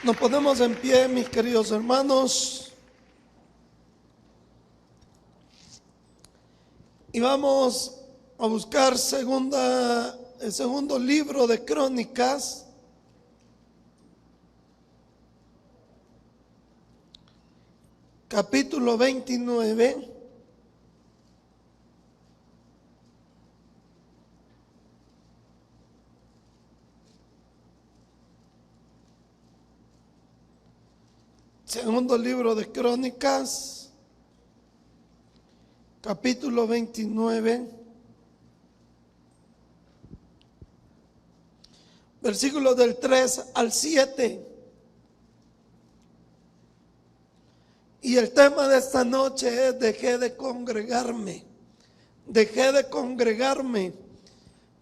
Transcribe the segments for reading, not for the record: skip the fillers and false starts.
Nos ponemos en pie, mis queridos hermanos, y vamos a buscar el segundo libro de Crónicas, capítulo 29. Segundo libro de Crónicas, capítulo 29, versículos del 3 al 7. Y el tema de esta noche es: dejé de congregarme. Dejé de congregarme.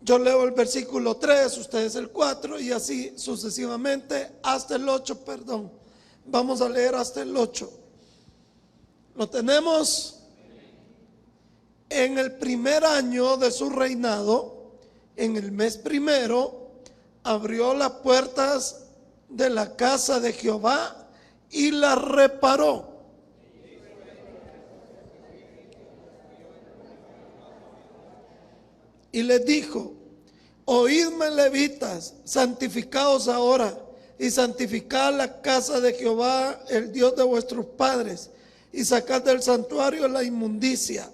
Yo leo el versículo 3, ustedes el 4 y así sucesivamente hasta el 8, perdón. Vamos a leer hasta el 8. Lo tenemos. En el primer año de su reinado, en el mes primero, abrió las puertas de la casa de Jehová y las reparó. Y les dijo: oídme, levitas, santificaos ahora y santificad la casa de Jehová, el Dios de vuestros padres, y sacad del santuario la inmundicia.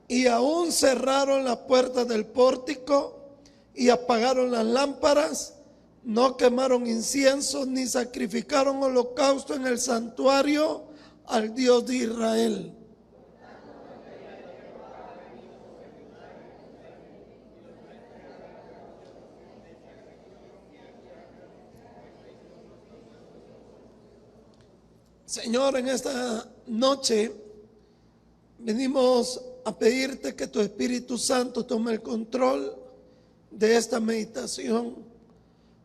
Y aún cerraron las puertas del pórtico y apagaron las lámparas. No quemaron incienso ni sacrificaron holocausto en el santuario al Dios de Israel. Señor, en esta noche venimos a pedirte que tu Espíritu Santo tome el control de esta meditación.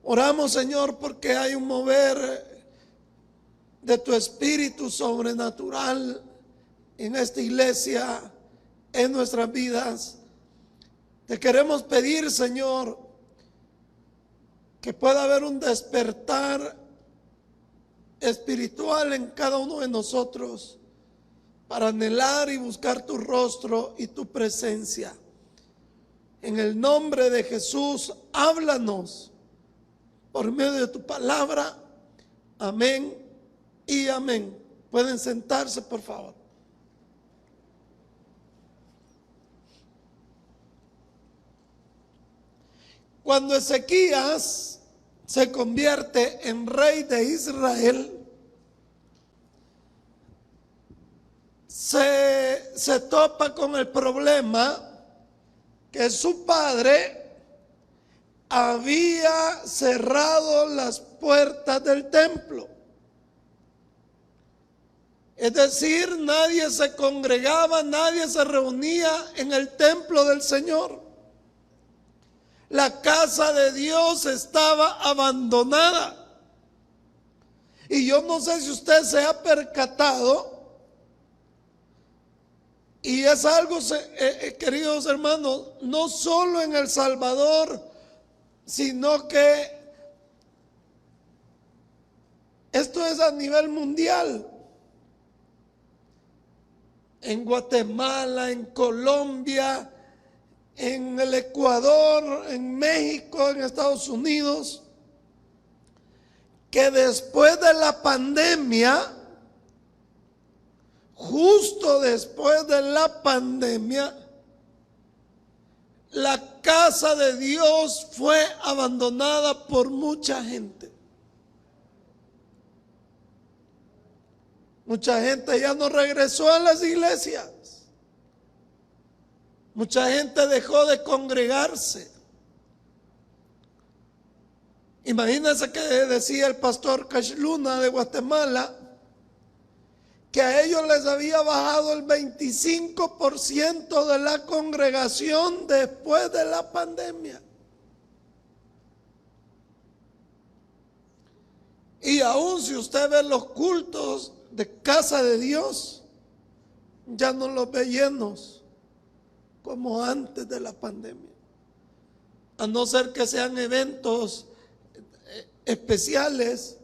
Oramos, Señor, porque hay un mover de tu Espíritu sobrenatural en esta iglesia, en nuestras vidas. Te queremos pedir, Señor, que pueda haber un despertar espiritual en cada uno de nosotros para anhelar y buscar tu rostro y tu presencia. En el nombre de Jesús, háblanos por medio de tu palabra. Amén y amén. Pueden sentarse, por favor. Cuando Ezequías se convierte en rey de Israel, se topa con el problema que su padre había cerrado las puertas del templo. Es decir, nadie se congregaba, nadie se reunía en el templo del Señor. La casa de Dios estaba abandonada. Y yo no sé si usted se ha percatado, y es algo, queridos hermanos, no solo en El Salvador, sino que esto es a nivel mundial. En Guatemala, en Colombia, en el Ecuador, en México, en Estados Unidos, que después de la pandemia, justo después de la pandemia, la casa de Dios fue abandonada por mucha gente. Mucha gente ya no regresó a las iglesias. Mucha gente dejó de congregarse. Imagínense que decía el pastor Cash Luna de Guatemala que a ellos les había bajado el 25% de la congregación después de la pandemia. Y aún si usted ve los cultos de casa de Dios ya no los ve llenos como antes de la pandemia. A no ser que sean eventos especiales,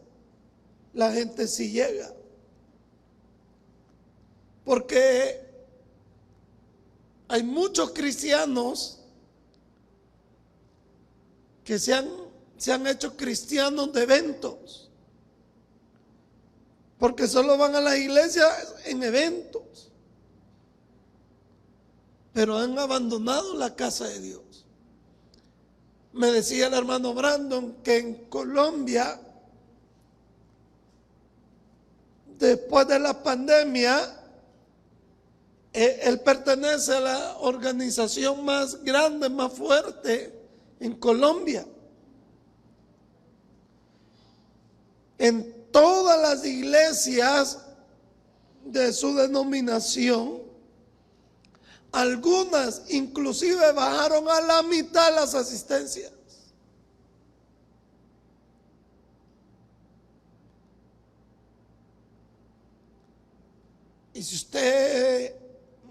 la gente sí llega. Porque hay muchos cristianos que se han hecho cristianos de eventos, porque solo van a las iglesias en eventos, pero han abandonado la casa de Dios. Me decía el hermano Brandon que en Colombia, después de la pandemia, él pertenece a la organización más grande, más fuerte en Colombia. En todas las iglesias de su denominación, algunas inclusive bajaron a la mitad las asistencias. Y si usted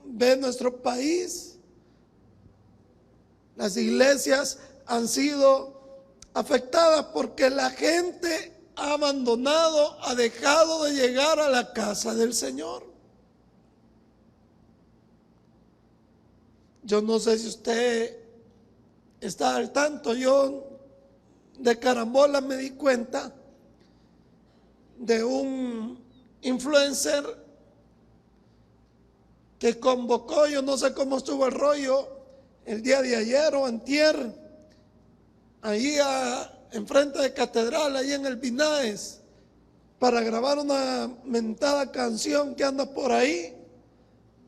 ve nuestro país, las iglesias han sido afectadas porque la gente ha abandonado, ha dejado de llegar a la casa del Señor. Yo no sé si usted está al tanto, yo de carambola me di cuenta de un influencer que convocó, yo no sé cómo estuvo el rollo, el día de ayer o antier, ahí enfrente de Catedral, ahí en el Binaes, para grabar una mentada canción que anda por ahí.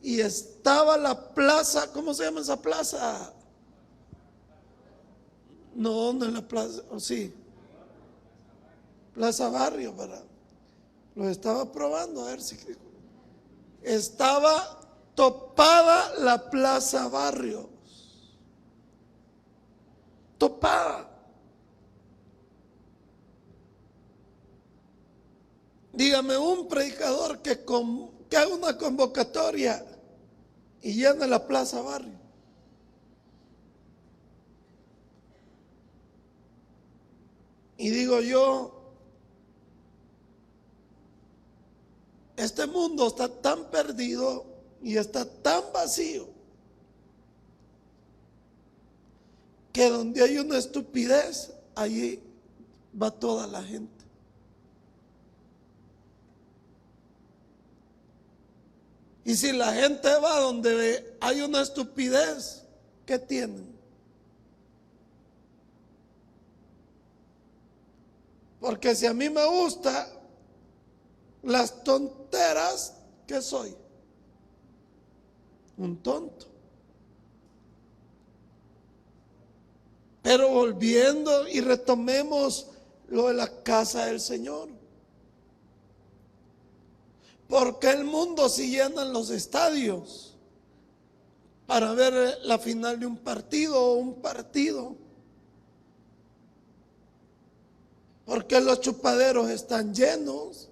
Y estaba la plaza, ¿cómo se llama esa plaza? No, no es la plaza, o sí, Plaza Barrio, ¿verdad? Lo estaba probando, a ver si estaba topada la Plaza Barrio, topada. Dígame un predicador que haga una convocatoria y llene la Plaza Barrio. Y digo yo, este mundo está tan perdido y está tan vacío que donde hay una estupidez, allí va toda la gente. Y si la gente va donde hay una estupidez, ¿qué tienen? Porque si a mí me gusta las tonteras, ¿qué soy? Un tonto. Pero volviendo y retomemos lo de la casa del Señor. ¿Por qué el mundo si llenan los estadios para ver la final de un partido o un partido? ¿Por qué los chupaderos están llenos?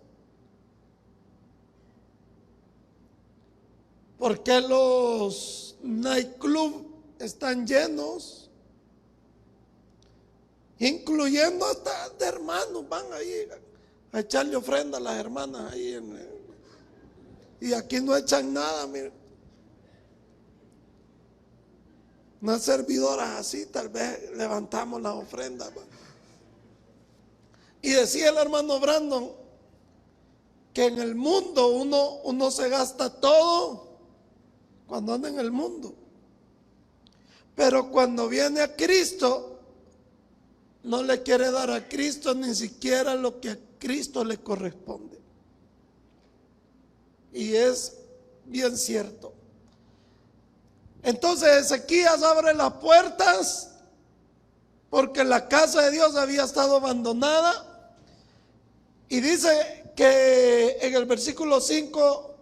¿Por qué los nightclubs están llenos? Incluyendo hasta de hermanos, van ahí a echarle ofrenda a las hermanas ahí y aquí no echan nada, miren. Unas servidoras así, tal vez levantamos las ofrendas. Y decía el hermano Brandon que en el mundo uno se gasta todo cuando anda en el mundo. Pero cuando viene a Cristo, no le quiere dar a Cristo ni siquiera lo que a Cristo le corresponde. Y es bien cierto. Entonces Ezequías abre las puertas porque la casa de Dios había estado abandonada. Y dice que en el versículo 5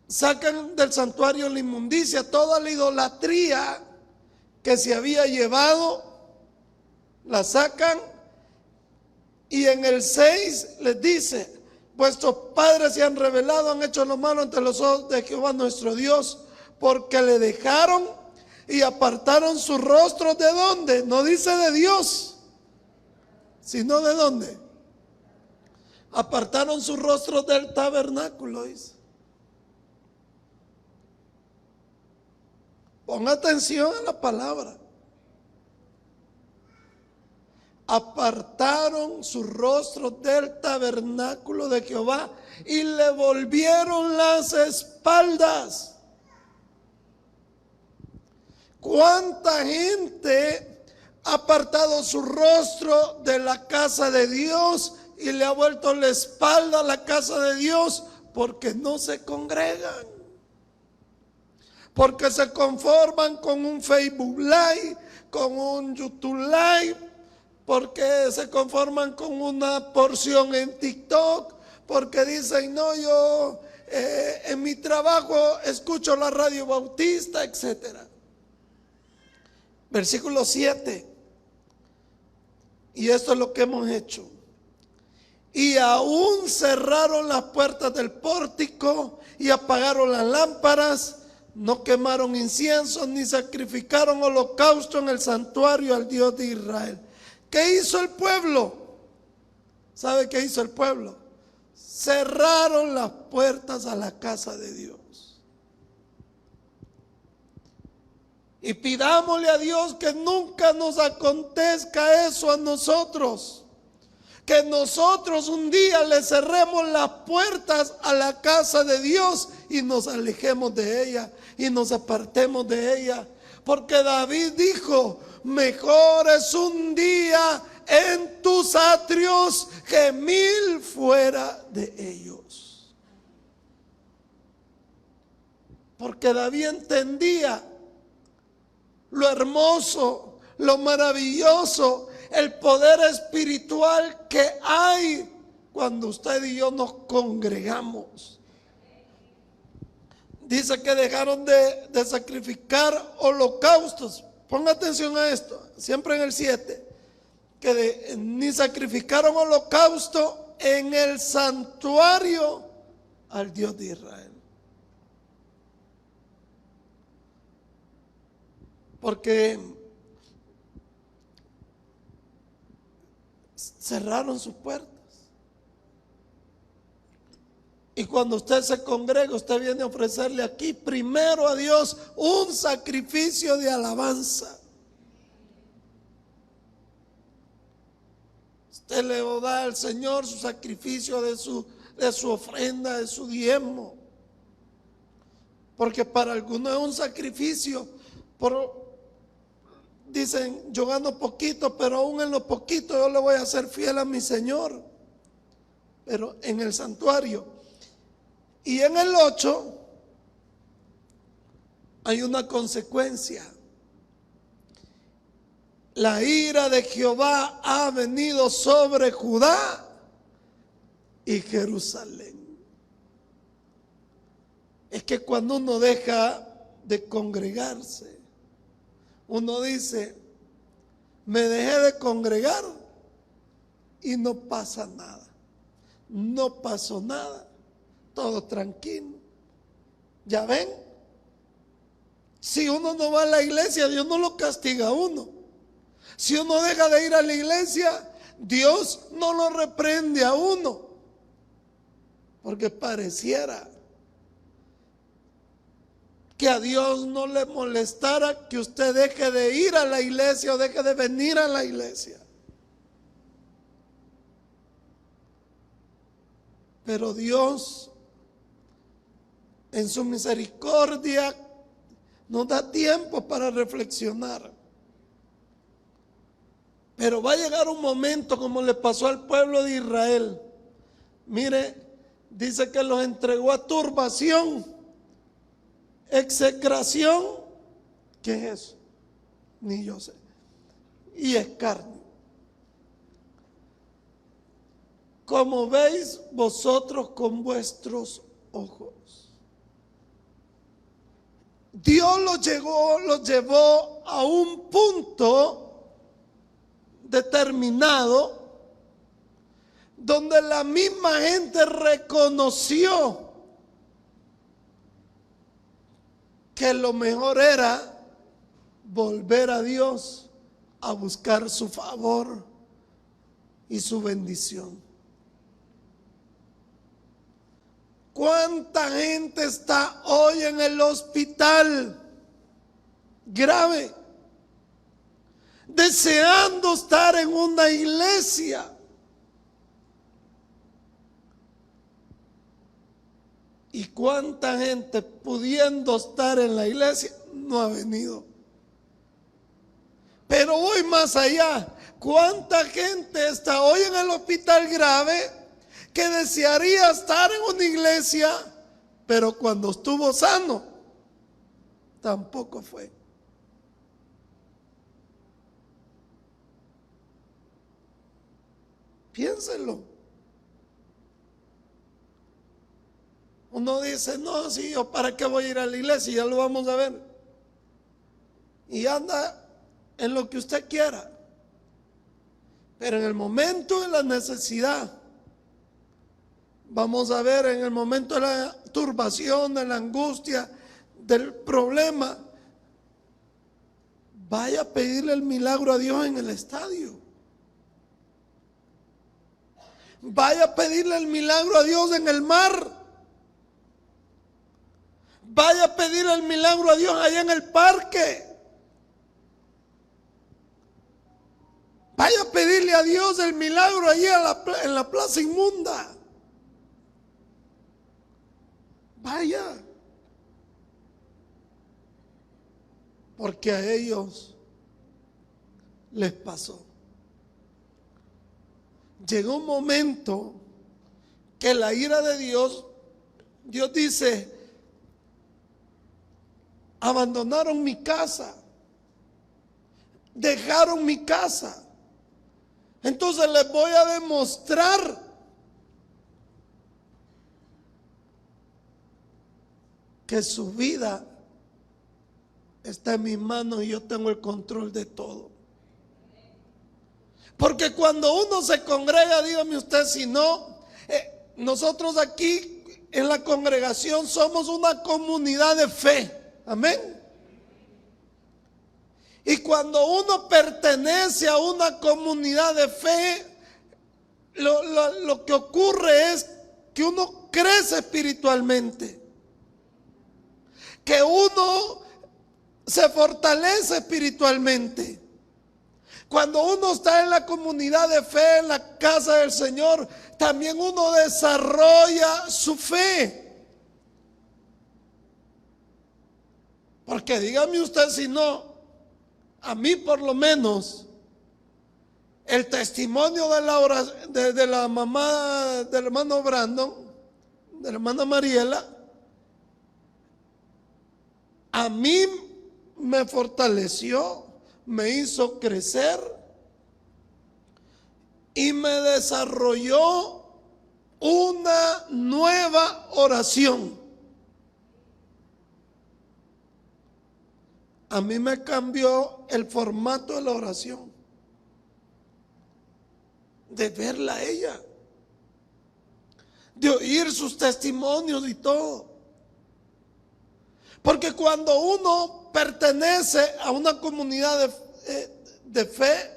sacan del santuario la inmundicia, toda la idolatría que se había llevado, la sacan. Y en el 6 les dice: vuestros padres se han rebelado, han hecho lo malo ante los ojos de Jehová nuestro Dios, porque le dejaron y apartaron su rostro. ¿De dónde? No dice de Dios, sino de dónde. Apartaron su rostro del tabernáculo, dice. Ponga atención a la palabra. Apartaron su rostro del tabernáculo de Jehová y le volvieron las espaldas. ¿Cuánta gente ha apartado su rostro de la casa de Dios y le ha vuelto la espalda a la casa de Dios? Porque no se congregan, porque se conforman con un Facebook Live, con un YouTube Live, porque se conforman con una porción en TikTok, porque dicen, no, yo en mi trabajo escucho la radio bautista, etcétera. Versículo 7. Y esto es lo que hemos hecho. Y aún cerraron las puertas del pórtico y apagaron las lámparas. No quemaron incienso ni sacrificaron holocausto en el santuario al Dios de Israel. ¿Qué hizo el pueblo? ¿Sabe qué hizo el pueblo? Cerraron las puertas a la casa de Dios. Y pidámosle a Dios que nunca nos acontezca eso a nosotros. Que nosotros un día le cerremos las puertas a la casa de Dios y nos alejemos de ella y nos apartemos de ella. Porque David dijo, mejor es un día en tus atrios que 1000 fuera de ellos. Porque David entendía lo hermoso, lo maravilloso, el poder espiritual que hay cuando usted y yo nos congregamos. Dice que dejaron de sacrificar holocaustos. Ponga atención a esto, siempre en el 7. Que ni sacrificaron holocausto en el santuario al Dios de Israel. Porque cerraron sus puertas. Y cuando usted se congrega, usted viene a ofrecerle aquí primero a Dios un sacrificio de alabanza. Usted le da al Señor su sacrificio de su ofrenda, de su diezmo. Porque para algunos es un sacrificio. Dicen, yo gano poquito, pero aún en lo poquito yo le voy a ser fiel a mi Señor. Pero en el santuario. Y en el 8 hay una consecuencia. La ira de Jehová ha venido sobre Judá y Jerusalén. Es que cuando uno deja de congregarse, uno dice, me dejé de congregar y no pasa nada. No pasó nada. Todo tranquilo. ¿Ya ven? Si uno no va a la iglesia, Dios no lo castiga a uno. Si uno deja de ir a la iglesia, Dios no lo reprende a uno. Porque pareciera que a Dios no le molestara que usted deje de ir a la iglesia o deje de venir a la iglesia. Pero Dios, en su misericordia, nos da tiempo para reflexionar. Pero va a llegar un momento como le pasó al pueblo de Israel. Mire, dice que los entregó a turbación, execración, ¿qué es eso? Ni yo sé. Y escarnio. Como veis vosotros con vuestros ojos. Dios los llevó a un punto determinado donde la misma gente reconoció que lo mejor era volver a Dios a buscar su favor y su bendición. ¿Cuánta gente está hoy en el hospital grave, deseando estar en una iglesia? ¿Y cuánta gente pudiendo estar en la iglesia no ha venido? Pero voy más allá. ¿Cuánta gente está hoy en el hospital grave que desearía estar en una iglesia, pero cuando estuvo sano, tampoco fue? Piénsenlo. Uno dice, no, sí, yo para qué voy a ir a la iglesia, ya lo vamos a ver. Y anda en lo que usted quiera. Pero en el momento de la necesidad, vamos a ver, en el momento de la turbación, de la angustia, del problema, vaya a pedirle el milagro a Dios en el estadio. Vaya a pedirle el milagro a Dios en el mar. Vaya a pedirle el milagro a Dios allá en el parque. Vaya a pedirle a Dios el milagro allá en la plaza inmunda. Vaya. Porque a ellos les pasó. Llegó un momento que la ira de Dios dice, abandonaron mi casa, dejaron mi casa. Entonces les voy a demostrar que su vida está en mis manos y yo tengo el control de todo. Porque cuando uno se congrega, dígame usted si no, nosotros aquí en la congregación somos una comunidad de fe. Amén. Y cuando uno pertenece a una comunidad de fe, lo que ocurre es que uno crece espiritualmente, que uno se fortalece espiritualmente. Cuando uno está en la comunidad de fe, en la casa del Señor, también uno desarrolla su fe. Porque dígame usted si no, a mí por lo menos, el testimonio de la mamá del hermano Brandon, de la hermana Mariela, a mí me fortaleció, me hizo crecer y me desarrolló una nueva oración. A mí me cambió el formato de la oración, de verla a ella, de oír sus testimonios y todo. Porque cuando uno pertenece a una comunidad de fe,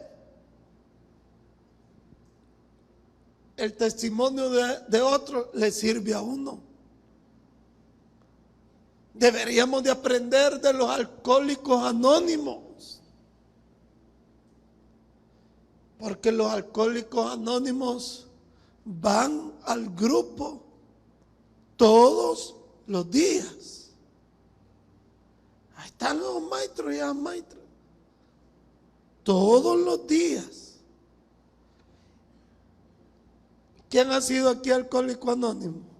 el testimonio de otro le sirve a uno. Deberíamos de aprender de los alcohólicos anónimos, porque los alcohólicos anónimos van al grupo todos los días. Ahí están los maestros y las maestras, todos los días. ¿Quién ha sido aquí alcohólico anónimo?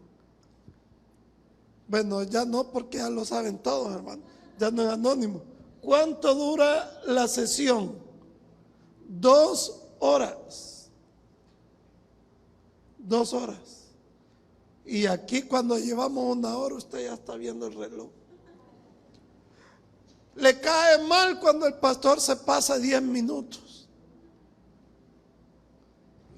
Bueno, ya no, porque ya lo saben todos, hermano. Ya no es anónimo. ¿Cuánto dura la sesión? 2 horas. 2 horas. Y aquí cuando llevamos 1 hora, usted ya está viendo el reloj. Le cae mal cuando el pastor se pasa 10 minutos.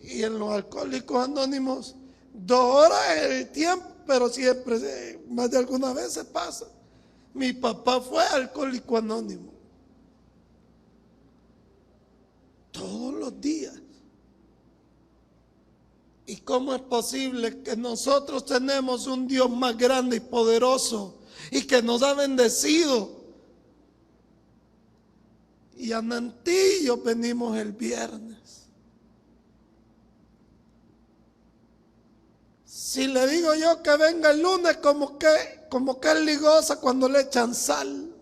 Y en los Alcohólicos Anónimos, 2 horas es el tiempo, pero siempre, más de alguna vez se pasa. Mi papá fue alcohólico anónimo. Todos los días. ¿Y cómo es posible que nosotros tenemos un Dios más grande y poderoso y que nos ha bendecido? Y a Nantillo venimos el viernes. Si le digo yo que venga el lunes, como que es ligosa cuando le echan sal.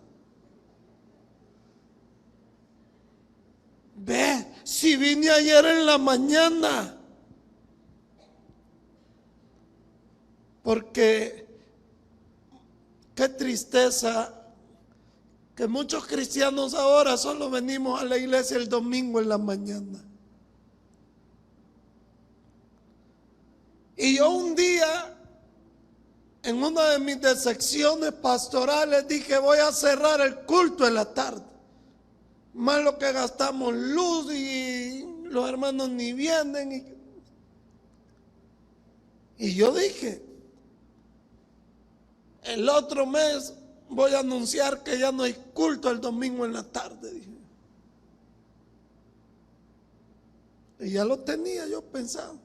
Ve, si vine ayer en la mañana. Porque qué tristeza que muchos cristianos ahora solo venimos a la iglesia el domingo en la mañana. Y yo un día, en una de mis decepciones pastorales, dije: voy a cerrar el culto en la tarde. Más lo que gastamos luz y los hermanos ni vienen. Y yo dije: el otro mes voy a anunciar que ya no hay culto el domingo en la tarde, dije. Y ya lo tenía yo pensado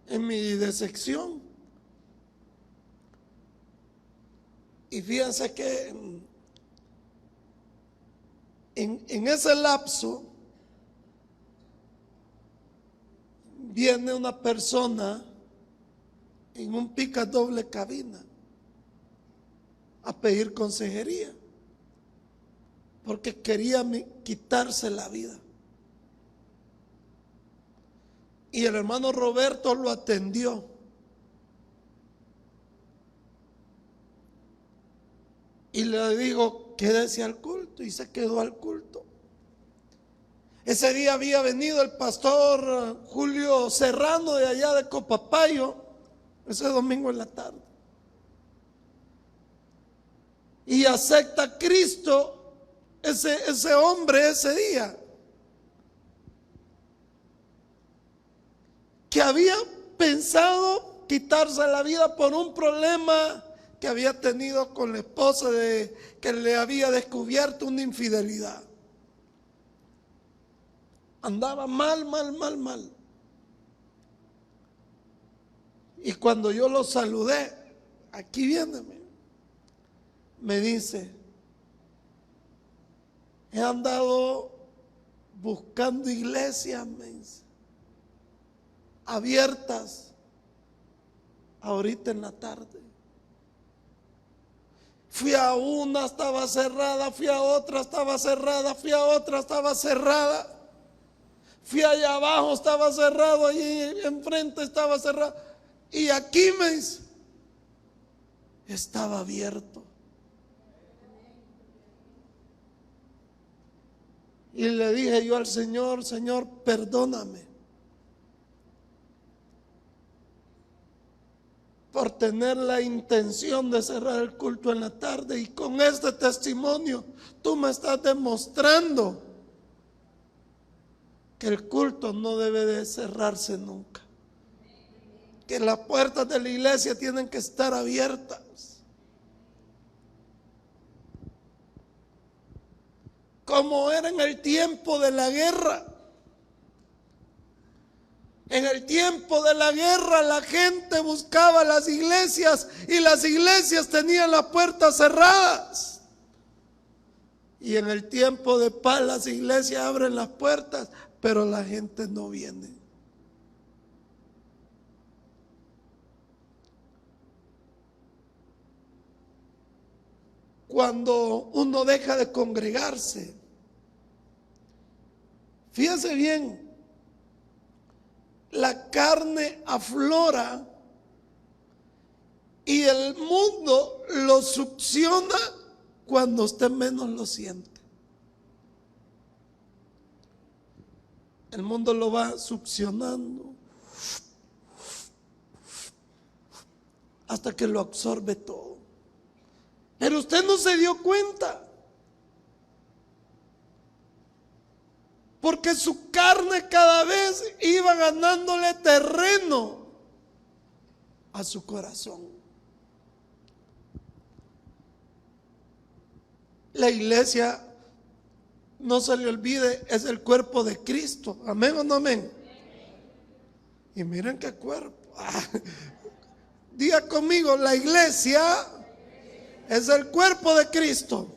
en mi decepción. Y fíjense que en ese lapso viene una persona en un pica doble cabina a pedir consejería porque quería quitarse la vida. Y el hermano Roberto lo atendió. Y le dijo: quédese al culto. Y se quedó al culto. Ese día había venido el pastor Julio Serrano de allá de Copapayo, ese domingo en la tarde. Y acepta a Cristo ese hombre ese día, que había pensado quitarse la vida por un problema que había tenido con la esposa, que le había descubierto una infidelidad. Andaba mal. Y cuando yo lo saludé, aquí viene, me dice: he andado buscando iglesias, abiertas ahorita en la tarde. Fui a una, estaba cerrada, fui a otra, estaba cerrada, fui a otra, estaba cerrada. Fui allá abajo, estaba cerrado, allí enfrente estaba cerrado. Y aquí me dice: estaba abierto. Y le dije yo al Señor: Señor, perdóname por tener la intención de cerrar el culto en la tarde. Y con este testimonio tú me estás demostrando que el culto no debe de cerrarse nunca, que las puertas de la iglesia tienen que estar abiertas. Como era en el tiempo de la guerra. En el tiempo de la guerra la gente buscaba las iglesias y las iglesias tenían las puertas cerradas. Y en el tiempo de paz las iglesias abren las puertas, pero la gente no viene. Cuando uno deja de congregarse, fíjense bien, la carne aflora y el mundo lo succiona cuando usted menos lo siente. El mundo lo va succionando hasta que lo absorbe todo. Pero usted no se dio cuenta. porque su carne cada vez iba ganándole terreno a su corazón. La iglesia, no se le olvide, es el cuerpo de Cristo. ¿Amén o no amén? Y miren qué cuerpo. Diga conmigo, la iglesia es el cuerpo de Cristo.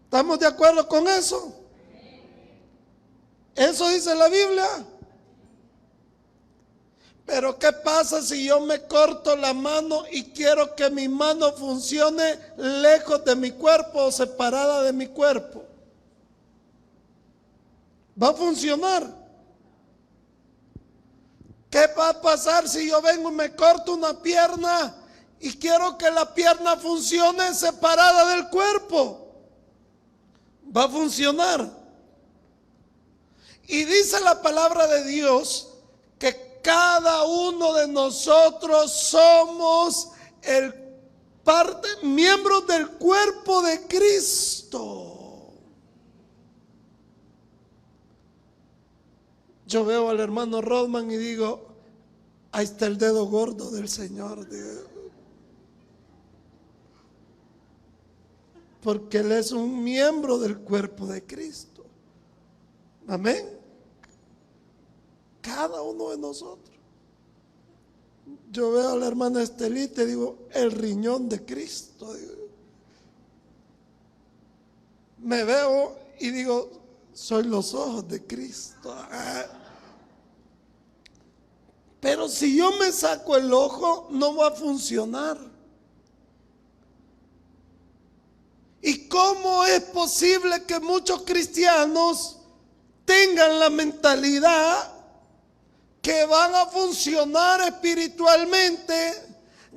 ¿Estamos de acuerdo con eso? Eso dice la Biblia. Pero ¿qué pasa si yo me corto la mano y quiero que mi mano funcione lejos de mi cuerpo o separada de mi cuerpo? ¿Va a funcionar? ¿Qué va a pasar si yo vengo y me corto una pierna y quiero que la pierna funcione separada del cuerpo? ¿Va a funcionar? Y dice la palabra de Dios que cada uno de nosotros somos miembros del cuerpo de Cristo. Yo veo al hermano Rodman y digo, ahí está el dedo gordo del Señor. Porque Él es un miembro del cuerpo de Cristo. Amén. Cada uno de nosotros. Yo veo a la hermana Estelita y digo, el riñón de Cristo. Me veo y digo, soy los ojos de Cristo. Pero si yo me saco el ojo, no va a funcionar. ¿Y cómo es posible que muchos cristianos tengan la mentalidad que van a funcionar espiritualmente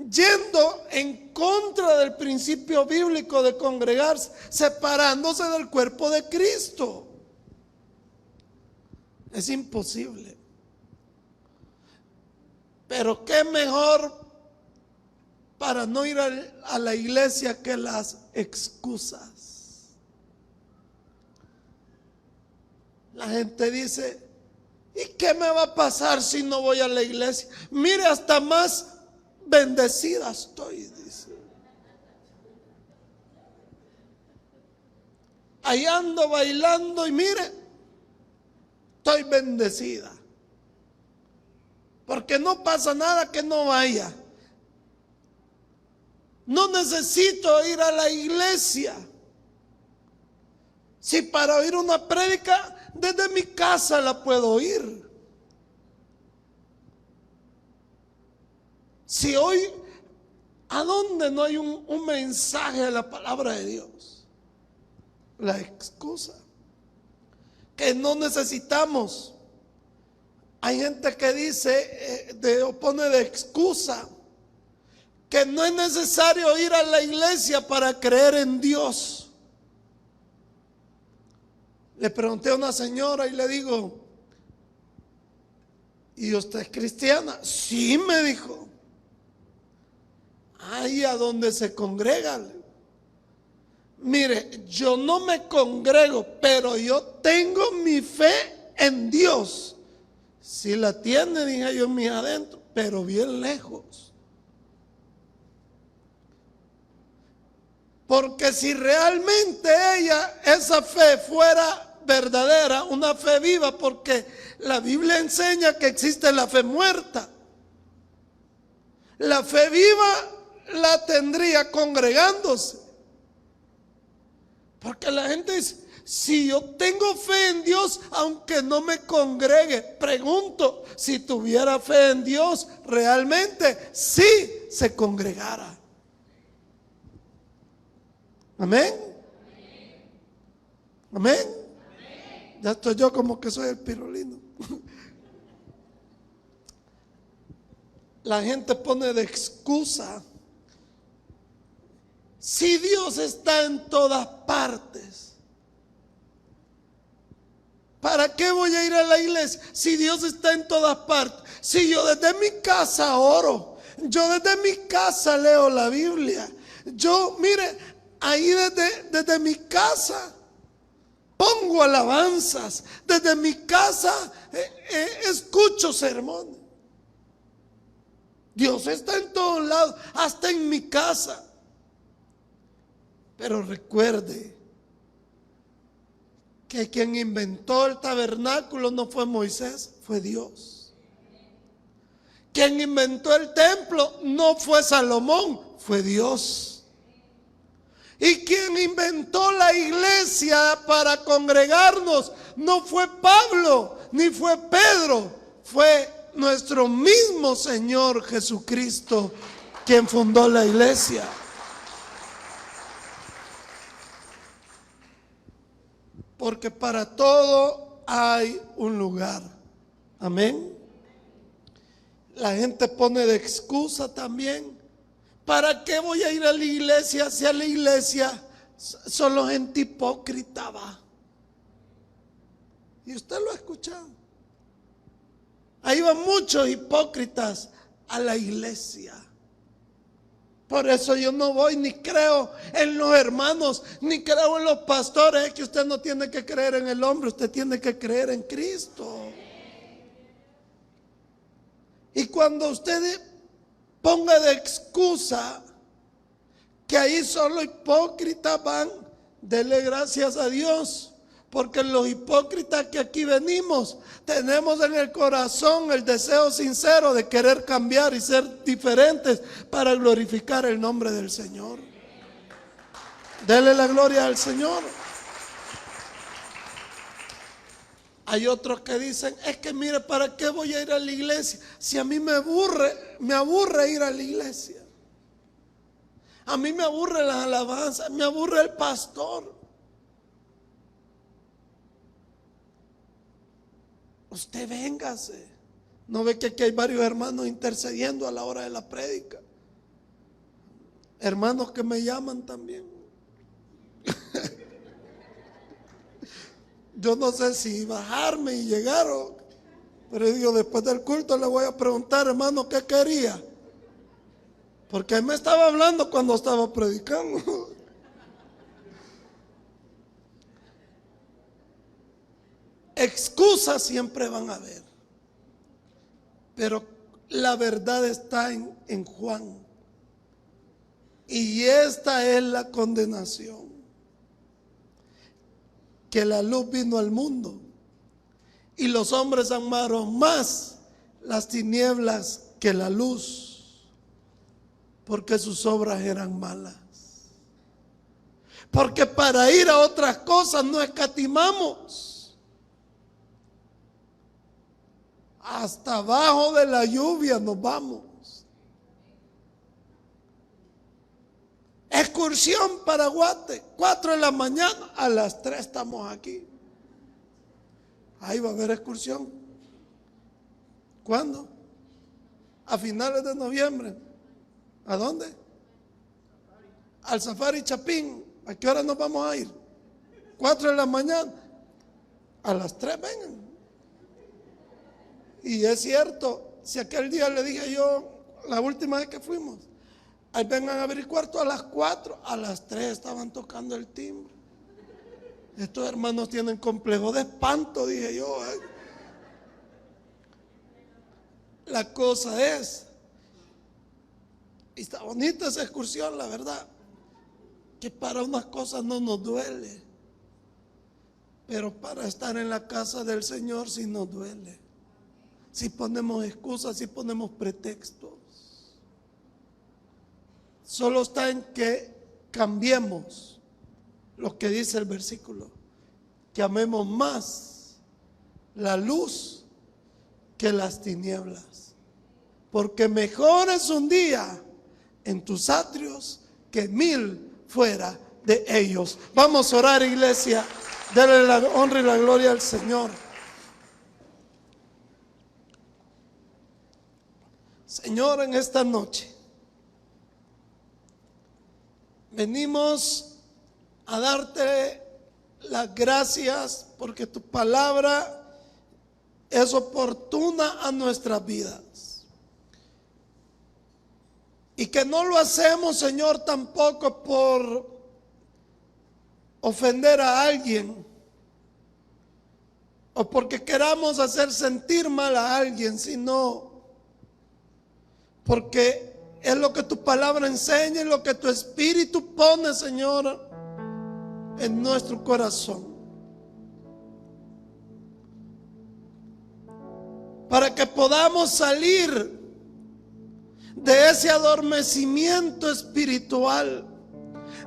yendo en contra del principio bíblico de congregarse, separándose del cuerpo de Cristo? Es imposible. Pero qué mejor para no ir a la iglesia que las excusas. La gente dice, ¿y qué me va a pasar si no voy a la iglesia? Mire, hasta más bendecida estoy, dice. Ahí ando bailando y mire, estoy bendecida. Porque no pasa nada que no vaya. No necesito ir a la iglesia. Si para oír una prédica desde mi casa la puedo oír. Si hoy, ¿a dónde no hay un mensaje de la palabra de Dios? La excusa. Que no necesitamos. Hay gente que dice, pone de excusa, que no es necesario ir a la iglesia para creer en Dios. Le pregunté a una señora y le digo, ¿y usted es cristiana? Sí, me dijo. Ahí a donde se congrega. Mire, yo no me congrego, pero yo tengo mi fe en Dios. Si la tiene, dije yo, en mi adentro, pero bien lejos. Porque si realmente esa fe fuera verdadera, una fe viva, porque la Biblia enseña que existe la fe muerta. La fe viva la tendría congregándose. Porque la gente dice, si yo tengo fe en Dios, aunque no me congregue, pregunto, si tuviera fe en Dios, realmente sí se congregara. Amén. Amén. Ya estoy yo como que soy el pirulino. La gente pone de excusa. Si Dios está en todas partes, ¿para qué voy a ir a la iglesia si Dios está en todas partes? Si yo desde mi casa oro, yo desde mi casa leo la Biblia, yo, mire, ahí desde mi casa pongo alabanzas, desde mi casa escucho sermones. Dios está en todos lados, hasta en mi casa. Pero recuerde que quien inventó el tabernáculo no fue Moisés, fue Dios. Quien inventó el templo no fue Salomón, fue Dios. Y quien inventó la iglesia para congregarnos no fue Pablo, ni fue Pedro, fue nuestro mismo Señor Jesucristo quien fundó la iglesia. Porque para todo hay un lugar. Amén. La gente pone de excusa también. ¿Para qué voy a ir a la iglesia si a la iglesia solo gente hipócrita va? Y usted lo ha escuchado. Ahí van muchos hipócritas a la iglesia. Por eso yo no voy, ni creo en los hermanos, ni creo en los pastores. Es que usted no tiene que creer en el hombre, usted tiene que creer en Cristo. Y cuando usted ponga de excusa que ahí solo hipócritas van, dele gracias a Dios. Porque los hipócritas que aquí venimos, tenemos en el corazón el deseo sincero de querer cambiar y ser diferentes para glorificar el nombre del Señor. Dele la gloria al Señor. Hay otros que dicen, es que mire, ¿para qué voy a ir a la iglesia? Si a mí me aburre ir a la iglesia. A mí me aburre las alabanzas, me aburre el pastor. Usted véngase. ¿No ve que aquí hay varios hermanos intercediendo a la hora de la prédica? Hermanos que me llaman también. Yo no sé si bajarme y llegar, pero digo, después del culto le voy a preguntar, hermano, ¿qué quería? Porque él me estaba hablando cuando estaba predicando. Excusas siempre van a haber, pero la verdad está en Juan. Y esta es la condenación: que la luz vino al mundo y los hombres amaron más las tinieblas que la luz, porque sus obras eran malas. Porque para ir a otras cosas no escatimamos. Hasta abajo de la lluvia nos vamos. Excursión para Guate, 4 de la mañana, a las 3 estamos aquí. Ahí va a haber excursión. ¿Cuándo? A finales de noviembre. ¿A dónde? Al Safari Chapín. ¿A qué hora nos vamos a ir? 4 de la mañana. A las 3 vengan. Y es cierto, si aquel día le dije yo, la última vez que fuimos, ahí vengan a abrir cuarto a las 4, a las 3 estaban tocando el timbre. Estos hermanos tienen complejo de espanto, dije yo. La cosa es, y está bonita esa excursión, la verdad, que para unas cosas no nos duele, pero para estar en la casa del Señor sí nos duele. Si ponemos excusas, si ponemos pretextos. Solo está en que cambiemos lo que dice el versículo, que amemos más la luz que las tinieblas, porque mejor es un día en tus atrios que 1000 fuera de ellos. Vamos a orar, iglesia. Dale la honra y la gloria al Señor. Señor, en esta noche venimos a darte las gracias porque tu palabra es oportuna a nuestras vidas. Y que no lo hacemos, Señor, tampoco por ofender a alguien, o porque queramos hacer sentir mal a alguien, sino porque es lo que tu palabra enseña y lo que tu espíritu pone, Señor, en nuestro corazón. Para que podamos salir de ese adormecimiento espiritual,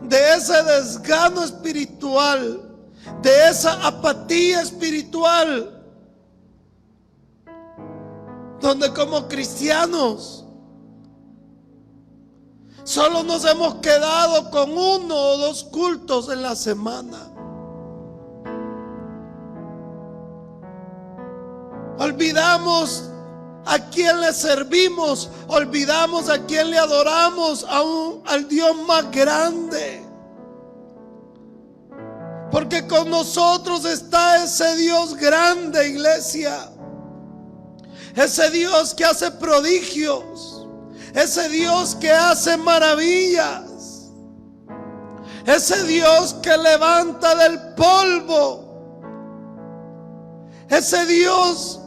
de ese desgano espiritual, de esa apatía espiritual, donde como cristianos solo nos hemos quedado con 1 o 2 cultos en la semana. Olvidamos a quién le servimos, olvidamos a quién le adoramos, al Dios más grande. Porque con nosotros está ese Dios grande, iglesia. Ese Dios que hace prodigios, ese Dios que hace maravillas, ese Dios que levanta del polvo, ese Dios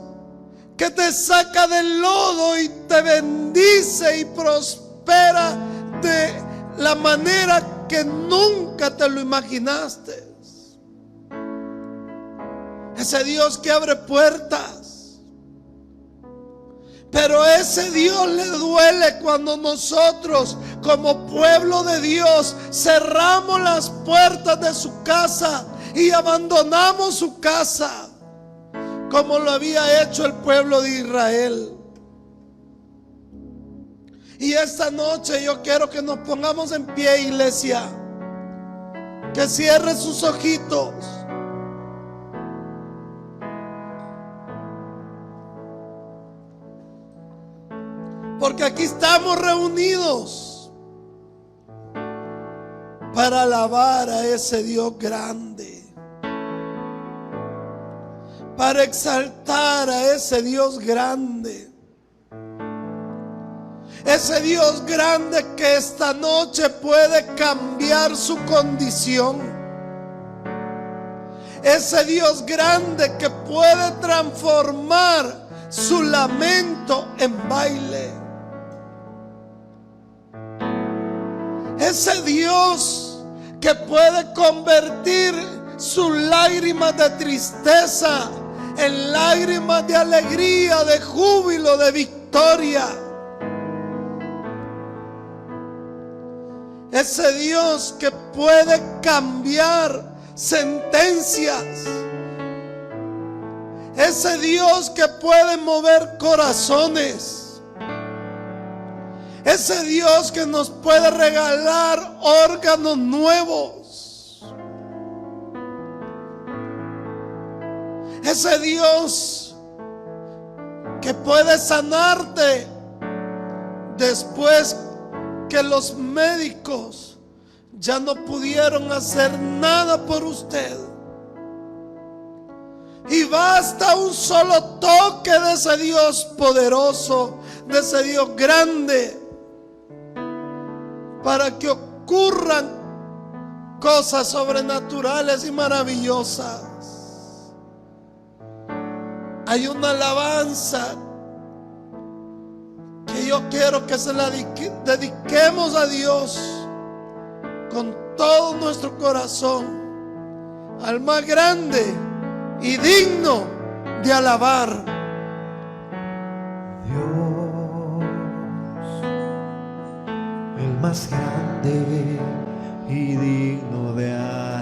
que te saca del lodo y te bendice y prospera de la manera que nunca te lo imaginaste. Ese Dios que abre puertas. Pero a ese Dios le duele cuando nosotros, como pueblo de Dios, cerramos las puertas de su casa y abandonamos su casa, como lo había hecho el pueblo de Israel. Y esta noche yo quiero que nos pongamos en pie, iglesia. Que cierre sus ojitos. Porque aquí estamos reunidos para alabar a ese Dios grande, para exaltar a ese Dios grande, ese Dios grande que esta noche puede cambiar su condición, ese Dios grande que puede transformar su lamento en baile. Ese Dios que puede convertir sus lágrimas de tristeza en lágrimas de alegría, de júbilo, de victoria. Ese Dios que puede cambiar sentencias. Ese Dios que puede mover corazones. Ese Dios que nos puede regalar órganos nuevos. Ese Dios que puede sanarte después que los médicos ya no pudieron hacer nada por usted. Y basta un solo toque de ese Dios poderoso, de ese Dios grande, para que ocurran cosas sobrenaturales y maravillosas. Hay una alabanza que yo quiero que se la dediquemos a Dios con todo nuestro corazón, al más grande y digno de alabar. Más grande y digno de alabar.